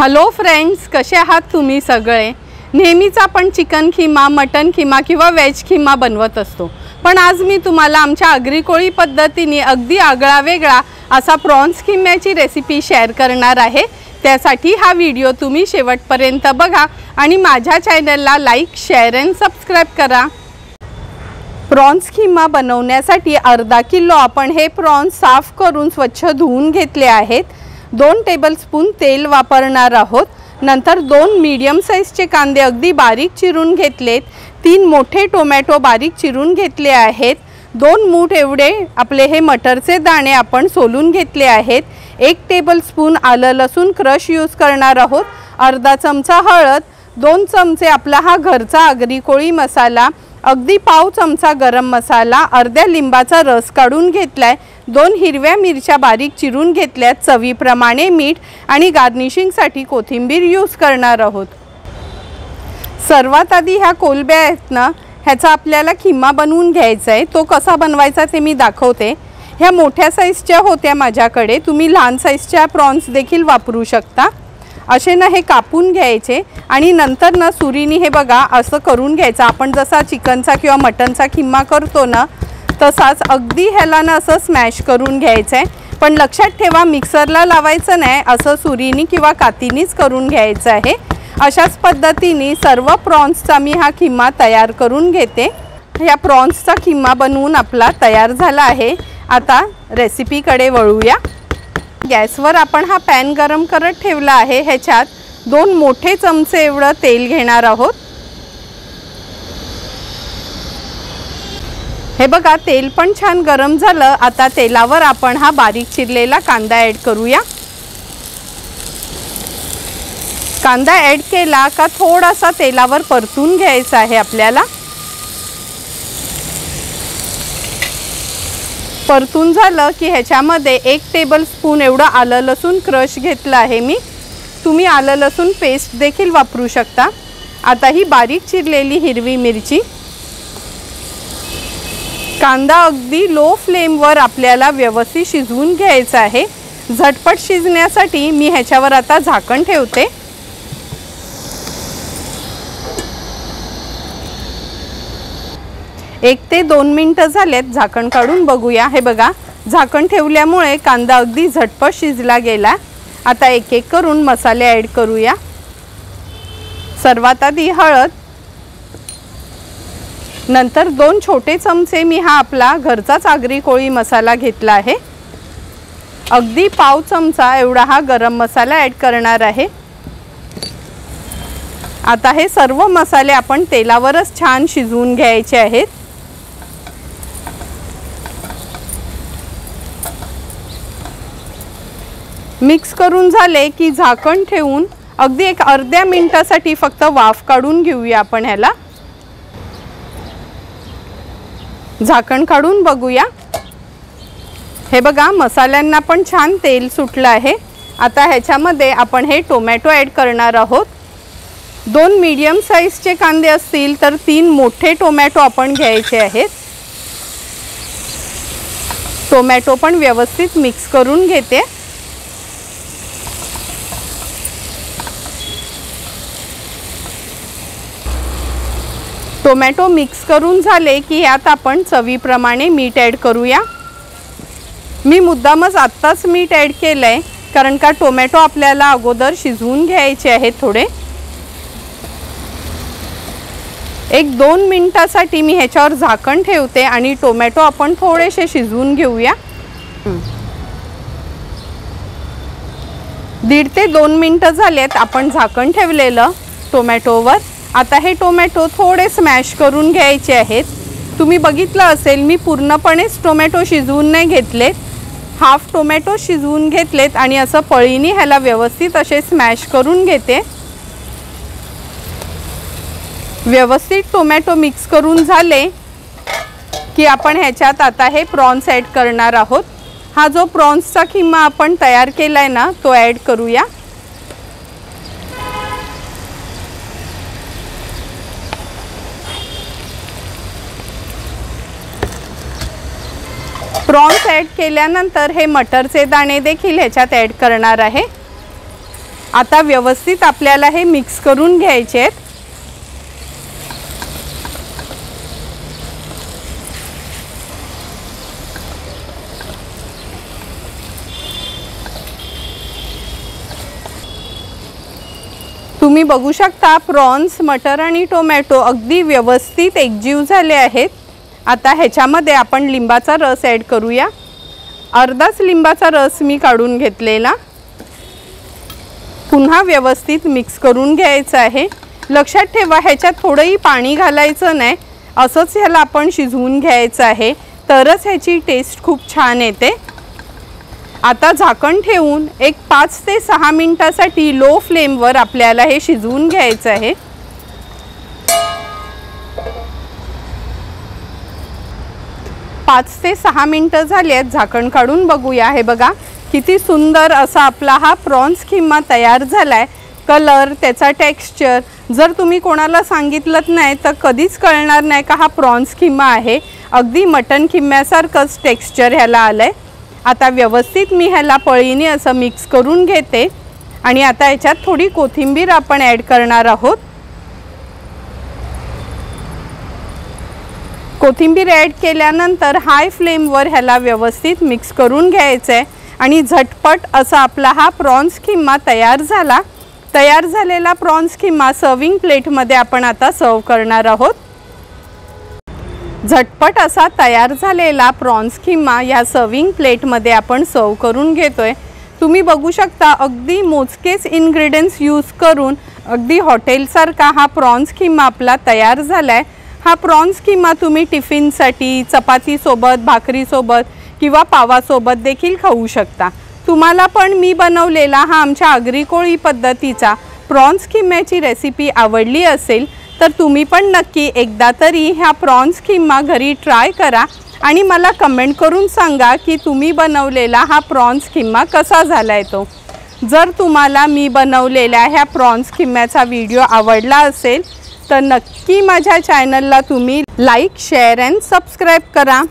Hello friends, कसे आहात तुम्ही सगळे। नेहमीच आपण चिकन खिमा, मटन खिमा किंवा वेज खिमा बनवत असतो, पण आज मी तुम्हाला आमच्या आगरी कोळी पद्धतीने अगदी आगळा वेगळा असा प्रॉन्स खिम्याची रेसिपी शेअर करणार आहे। त्यासाठी हा व्हिडिओ तुम्ही शेवटपर्यंत बघा आणि माझ्या चॅनलला लाईक, शेअर आणि सबस्क्राइब करा। प्रॉन्स खिमा बनवण्यासाठी अर्धा किलो आपण हे प्रॉन्स साफ करून स्वच्छ धुवून घेतले आहेत। 2 टेबलस्पून तेल वापरणार आहोत। नंतर 2 मीडियम साइजचे कांदे अगदी बारीक चिरून घेतलेत। 3 मोठे टोमॅटो बारीक चिरून घेतले आहेत। 2 मूठ एवढे आपले हे मटरचे दाणे आपण सोलून घेतले आहेत। 1 टेबलस्पून आलं लसूण क्रश यूज करणार आहोत। अर्धा चमचा हळद, 2 चमचे आपला हा घरचा आगरी कोळी मसाला, अगदी पाव चमचा गरम मसाला, अर्ध्या लिंबाचा रस काढून घेतलाय, 2 हिरव्या मिरच्या बारीक चिरून घेतल्यात, चवीप्रमाणे मीठ आणि गार्निशिंगसाठी कोथिंबीर यूज करणार आहोत। सर्वात आधी ह्या कोलब्या आहेत ना, ह्याचा आपल्याला खिमा बनवून घ्यायचा आहे। तो कसा बनवायचा ते मी दाखवते। ह्या मोठ्या साइजच्या होत्या माझ्याकडे, तुम्ही लहान साइजच्या प्रॉन्स देखील वापरू शकता। असे ना हे कापून घ्यायचे आणि नंतर ना सुरीने हे बघा असं करून घ्यायचं। आपण जसा चिकनचा किंवा मटनचा खिमा करतो ना, तसाच अगदी ह्याला ना असं स्मॅश करून घ्यायचं आहे। पण लक्षात ठेवा, मिक्सरला लावायचं नाही, असं सुरीने किंवा कातीनीच करून घ्यायचं आहे। अशाच पद्धतीने सर्व प्रॉन्सचा मी हा खिमा तयार करून घेते। या प्रॉन्सचा खिमा बनवून आपला तयार झाला आहे। आता रेसिपीकडे वळूया। गॅसवर आपण हा पॅन गरम करत ठेवला आहे। ह्याच्यात 2 मोठे चमचे एवढं तेल घेणार आहोत। हे बघा, तेल पण छान गरम झालं। आता तेलावर आपण हा बारीक चिरलेला कांदा ॲड करूया। कांदा ॲड केला का थोडासा तेलावर परतून घ्यायचा आहे आपल्याला। परतून झालं की ह्याच्यामध्ये 1 टेबलस्पून एवढं आलं लसूण क्रश घेतलं आहे मी। तुम्ही आलं लसूण पेस्ट देखील वापरू शकता। आता ही बारीक चिरलेली हिरवी मिरची, कांदा अगदी लो फ्लेमवर आपल्याला व्यवस्थित शिजवून घ्यायचा आहे। झटपट शिजण्यासाठी मी ह्याच्यावर आता झाकण ठेवते। एक ते 2 मिनिटं झालेत, झाकण काढून बघूया। हे बघा, झाकण ठेवल्यामुळे कांदा अगदी झटपट शिजला गेला। आता एक एक करून मसाले ॲड करूया। सर्वात आधी हळद, नंतर 2 छोटे चमचे मी हा आपला घरचाच आगरी कोळी मसाला घेतला आहे। अगदी पाव चमचा एवढा हा गरम मसाला ॲड करणार आहे। आता हे सर्व मसाले आपण तेलावरच छान शिजवून घ्यायचे आहेत। मिक्स करून झाले की झाकण ठेवून अगदी एक अर्ध्या मिनिटासाठी फक्त वाफ काढून घेऊया आपण ह्याला। झाकण काढून बघूया। हे बघा, मसाल्यांना पण छान तेल सुटलं आहे। आता ह्याच्यामध्ये आपण हे टोमॅटो ॲड करणार आहोत। 2 मीडियम साइजचे कांदे असतील तर 3 मोठे टोमॅटो आपण घ्यायचे आहेत। टोमॅटो पण व्यवस्थित मिक्स करून घेते। टोमॅटो मिक्स करून झाले की यात आपण चवीप्रमाणे मीठ ॲड करूया। मी मुद्दामच आत्ताच मीठ ॲड केलंय, कारण का टोमॅटो आपल्याला अगोदर शिजवून घ्यायचे आहेत थोडे। 1-2 मिनिटासाठी मी ह्याच्यावर झाकण ठेवते आणि टोमॅटो आपण थोडेसे शिजवून घेऊया। 1.5 ते 2 मिनिटं झालेत आपण झाकण ठेवलेलं टोमॅटोवर। आता हे टोमॅटो थोडे स्मॅश करून घ्यायचे आहेत। तुम्ही बघितलं असेल, मी पूर्णपणेच टोमॅटो शिजवून नाही घेतलेत, हाफ टोमॅटो शिजवून घेतलेत आणि असं पळीने ह्याला व्यवस्थित असे स्मॅश करून घेते। व्यवस्थित टोमॅटो मिक्स करून झाले की आपण ह्याच्यात आता हे प्रॉन्स ॲड करणार आहोत। हा जो प्रॉन्सचा खिमा आपण तयार केलाय ना, तो ॲड करूया। प्रॉन्स ॲड केल्यानंतर हे मटरचे दाणे देखील ह्याच्यात ॲड करणार आहे। आता व्यवस्थित आपल्याला हे मिक्स करून घ्यायचे आहेत। तुम्ही बघू शकता प्रॉन्स, मटर आणि टोमॅटो अगदी व्यवस्थित एकजीव झाले आहेत। आता ह्याच्यामध्ये आपण लिंबाचा रस ॲड करूया। अर्धाच लिंबाचा रस मी काढून घेतलेला। पुन्हा व्यवस्थित मिक्स करून घ्यायचं आहे। लक्षात ठेवा ह्याच्यात थोडंही पाणी घालायचं नाही, असंच ह्याला आपण शिजवून घ्यायचं आहे, तरच ह्याची टेस्ट खूप छान येते। आता झाकण ठेवून एक 5 ते 6 मिनिटासाठी लो फ्लेमवर आपल्याला हे शिजवून घ्यायचं आहे। पाच ते 6 मिनिटं झाली आहेत, झाकण काढून बघूया। हे बघा किती सुंदर असा आपला हा प्रॉन्स खिमा तयार झालाय। कलर, त्याचा टेक्स्चर जर तुम्ही कोणाला सांगितलंत नाही तर कधीच कळणार नाही का हा प्रॉन्स खिमा आहे। अगदी मटन खिम्यासारखंच टेक्स्चर ह्याला आलंय। आता व्यवस्थित मी ह्याला पळीने असं मिक्स करून घेते आणि आता ह्याच्यात थोडी कोथिंबीर आपण ॲड करणार आहोत। कोथिंबीर ॲड केल्यानंतर हाय फ्लेमवर ह्याला व्यवस्थित मिक्स करून घ्यायचं आहे आणि झटपट असा आपला हा प्रॉन्स खिमा तयार झाला। तयार झालेला प्रॉन्स खिमा सर्विंग प्लेटमध्ये आपण आता सर्व करणार आहोत। झटपट असा तयार झालेला प्रॉन्स खिमा या सर्विंग प्लेटमध्ये आपण सर्व करून घेतोय। तुम्ही बघू शकता अगदी मोजकेच इन्ग्रेडियंट्स यूज करून अगदी हॉटेलसारखा हा प्रॉन्स खिमा आपला तयार झालाय। हा प्रॉन्स खिमा तुम्ही टिफिनसाठी, चपातीसोबत, भाकरीसोबत किंवा पावासोबत देखील खाऊ शकता। तुम्हाला पण मी बनवलेला हा आमच्या आगरी कोळी पद्धतीचा प्रॉन्स खिम्याची रेसिपी आवडली असेल तर तुम्ही पण नक्की एकदा तरी ह्या प्रॉन्स खिमा घरी ट्राय करा आणि मला कमेंट करून सांगा की तुम्ही बनवलेला हा प्रॉन्स खिमा कसा झालाय तो। जर तुम्हाला मी बनवलेल्या ह्या प्रॉन्स खिम्याचा व्हिडिओ आवडला असेल तर नक्की माझ्या चॅनलला तुम्ही लाईक, शेअर अँड सबस्क्राईब करा।